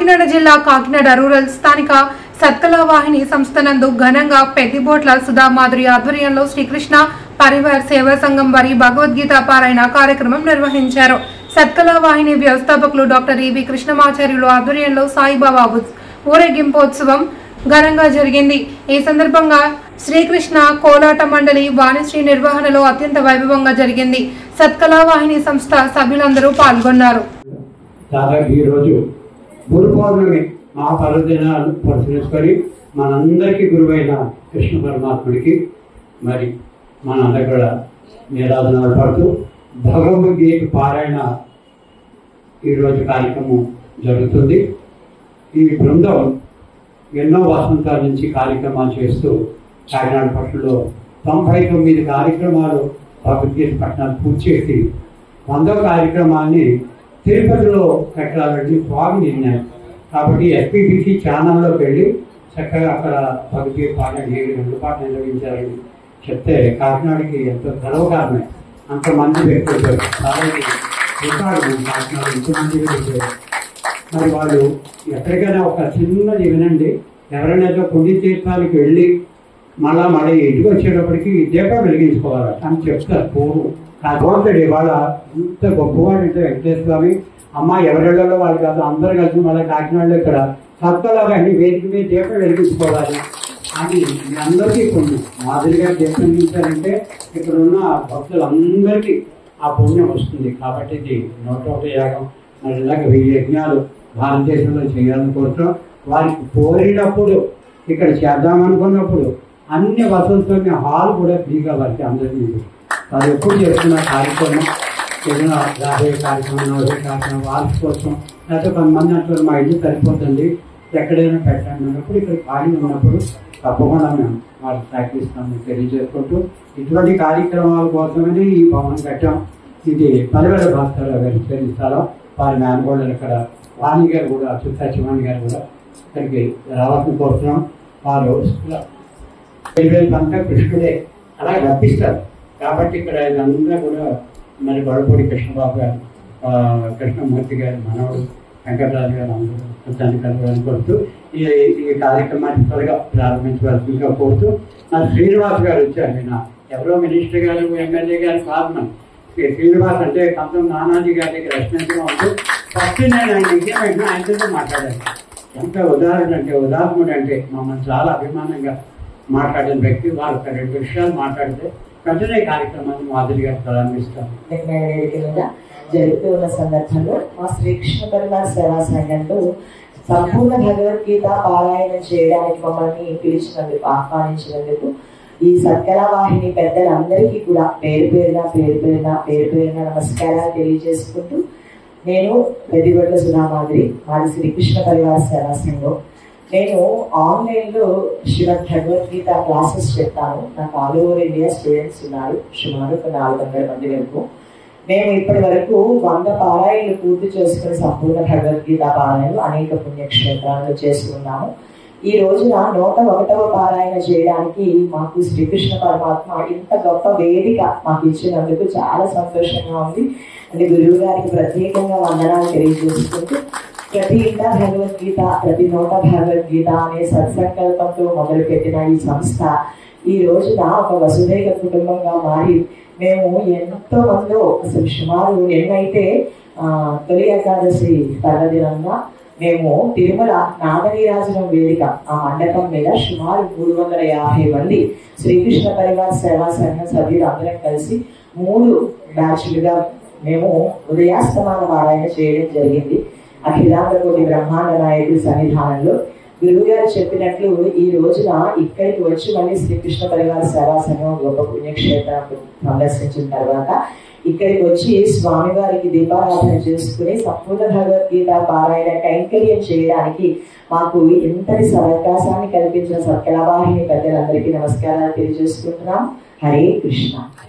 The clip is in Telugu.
కాకినాడ జిల్లా కాకినాడ రూరల్ స్థానిక సత్కళవాహిని సంస్థ నందు ఘనంగా పెద్దిబోట్ల సుధామాధురి ఆధ్వర్యంలో శ్రీకృష్ణ పరివార్ సేవా సంఘం వారి భగవద్గీత పారాయణ కార్యక్రమం నిర్వహించారు. సత్కళవాహిని వ్యవస్థాపకులు డాక్టర్ ఈవి కృష్ణమాచార్యులు ఆధ్వర్యంలో సాయిబాబా ఊరేగింపోత్సవం ఘనంగా జరిగింది. ఈ సందర్భంగా శ్రీకృష్ణ కోలాట మండలి వాణిశ్రీ నిర్వహణలో అత్యంత వైభవంగా జరిగింది. సత్కళవాహిని సంస్థ సభ్యులందరూ పాల్గొన్నారు. గురు పౌర్ణమి మహాపర్వదినాలు పరిశీలించుకొని మనందరికీ గురువైన కృష్ణ పరమాత్ముడికి మరి మనందరూ కూడా నీరాజనాలు పడుతూ భగవద్గీత పారాయణ ఈరోజు కార్యక్రమం జరుగుతుంది. ఈ బృందం ఎన్నో వసంతాల నుంచి కార్యక్రమాలు చేస్తూ కాకినాడ పట్టణంలో 99 కార్యక్రమాలు భగవద్గీత పట్టణాలు పూర్తి చేసి 100వ కార్యక్రమాన్ని తిరుపతిలో పెట్టాలని స్వామి నిర్ణయం. కాబట్టి ఎస్పీబీసీ ఛానల్లోకి వెళ్ళి చక్కగా అక్కడ భగవద్గీత పాఠం 7 పాటలు నిర్వహించాలని చెప్తే కాకినాడకి ఎంతో గర్వకారణమే. అంతమంది వ్యక్తులు కాకినాడ ఎంతమంది వ్యక్తులు మరి వాళ్ళు ఎక్కడికైనా ఒక చిన్నది వినండి, ఎవరైనా పుణ్యతీర్థాలకు వెళ్ళి మళ్ళీ ఇంటికి వచ్చేటప్పటికి దీపం వెలిగించుకోవాలి అని చెప్తారు పూర్వం. కాకపోతే ఇవాళ ఇంత గొప్పవాడు అంటే వెంకటేశ్వర స్వామి అమ్మ ఎవరిళ్లలో వాళ్ళు కాదు, అందరూ కలిసి మళ్ళీ కాకినాడలో ఇక్కడ సత్కళవాహిని వేదిక మీద దీపం వెలిగించుకోవాలి అని అందరికీ పుణ్యం. మాదిరిగా దీపం వెలిగించారంటే ఇక్కడ ఉన్న భక్తులందరికీ ఆ పుణ్యం వస్తుంది. కాబట్టి ఇది 101 యాగం మరి ఇలాగ 1000 యజ్ఞాలు భారతదేశంలో చేయాలని కోరుతున్నాం. వారికి కోరినప్పుడు ఇక్కడ చేద్దామనుకున్నప్పుడు అన్ని వసతులతో హాల్ కూడా ఫ్రీగా వారికి అందరికీ వాళ్ళు ఎప్పుడు చేస్తున్న కార్యక్రమం ఏదైనా రాబోయే కార్యక్రమం, నవోదయ కార్యక్రమం వాళ్ళ కోసం లేకపోతే కొంతమంది అంటారు మా ఇల్లు సరిపోతుంది ఎక్కడైనా పెట్టండి అన్నప్పుడు ఇక్కడ ఖాళీ ఉన్నప్పుడు తప్పకుండా మేము వాళ్ళకి సహకరిస్తామని తెలియజేసుకుంటూ ఇటువంటి కార్యక్రమాల కోసమని ఈ భవనం కట్టాం. ఇది పలివేల భాస్కరరావు గారి స్థలం. వారి మేనగోళ్ళని ఇక్కడ వాణి గారు కూడా సత్యవాణి గారు కూడా ఇక్కడికి రావాల్సిన కోరుతున్నాం. వారు అంతా కృష్ణుడే అలా రప్పిస్తారు. కాబట్టి ఇక్కడ ఇదంతా కూడా మరి గొడపూడి కృష్ణబాబు గారు, కృష్ణమూర్తి గారు, మనవడు వెంకటరాజు గారు అందరూ దాన్ని కలవాలని కోరుతూ ఈ కార్యక్రమాన్ని త్వరగా ప్రారంభించవలసిందిగా కోరుతూ మరి శ్రీనివాస్ గారు వచ్చారు. ఆయన ఎవరో మినిస్టర్ గారు, ఎమ్మెల్యే గారు కాదు. మన శ్రీనివాస్ అంటే కంతం నానాజీ గారి దగ్గర రెస్టారెంట్గా ఉంటూ ఫస్ట్ నేను ఆయన ఇంకేమైనా ఆయనతో మాట్లాడాను. ఎంత ఉదాహరణుడు అంటే మమ్మల్ని చాలా అభిమానంగా మాట్లాడిన వ్యక్తి. వారు ఒక 2 విషయాలు మాట్లాడితే వెంటనే కార్యక్రమాన్ని మాదిరిగా ప్రారంభిస్తాం. జరుగుతూ ఉన్న సందర్భంలో మా శ్రీకృష్ణ పరివార్ సేవా సంఘంలో సంపూర్ణ భగవద్గీత పారాయణం చేయడానికి మమ్మల్ని పిలిచినందుకు, ఆహ్వానించినందుకు ఈ సత్కళవాహిని పెద్దలందరికీ కూడా పేరు పేరున నమస్కారాలు తెలియజేసుకుంటూ, నేను పెద్దిబోట్ల సుధామాధురి, మాది శ్రీకృష్ణ పరివార్ సేవా సంఘం. నేను ఆన్లైన్లో శ్రీమద్ భగవద్గీత క్లాసెస్ చెప్తాను. నాకు ఆల్ ఓవర్ ఇండియా స్టూడెంట్స్ ఉన్నారు, సుమారు 400 మంది వరకు. మేము ఇప్పటి వరకు 100 పారాయణలు పూర్తి చేసుకుని సంపూర్ణ భగవద్గీత పారాయణలు అనేక పుణ్యక్షేత్రాలను చేస్తున్నాము. ఈ రోజున 101వ పారాయణ చేయడానికి మాకు శ్రీకృష్ణ పరమాత్మ ఇంత గొప్ప వేదిక మాకు ఇచ్చినందుకు చాలా సంతోషంగా ఉంది. అంటే గురువు గారికి ప్రత్యేకంగా వందనాలు తెలియజేసుకుంటూ, ప్రతి ఇంట భగవద్గీత, ప్రతి నోట భగవద్గీత అనే సత్సంకల్పంతో మొదలుపెట్టిన ఈ సంస్థ ఈ రోజున ఒక వసుదైక కుటుంబంగా మారి మేము ఎంతో మందో అసలు సుమారు ఎన్నైతే తొలి ఏకాదశి పర్వదినంగా మేము తిరుమల నాగనీరాజనం వేదిక ఆ మండపం మీద సుమారు 350 మంది శ్రీకృష్ణ పరివార్ సేవా సంఘం సభ్యులు అందరం కలిసి 3 బ్యాచ్లుగా మేము ఉదయాస్తమాన పారాయణ చేయడం జరిగింది. అఖిలాండ కోటి బ్రహ్మాండ నాయకుడి సన్నిధానంలో గురువు గారు చెప్పినట్లు ఈ రోజున ఇక్కడికి వచ్చి మళ్ళీ శ్రీకృష్ణ పరివార్ సేవా సంఘం గొప్ప పుణ్యక్షేత్రం సందర్శించిన తర్వాత ఇక్కడికి వచ్చి స్వామివారికి దీపారాధన చేసుకుని సంపూర్ణ భగవద్గీత పారాయణ కైంకర్యం చేయడానికి మాకు ఎంతటి అవకాశాన్ని కల్పించిన సత్కళవాహిని పెద్దలందరికీ నమస్కారాలు తెలియజేసుకుంటున్నాం. హరే కృష్ణ.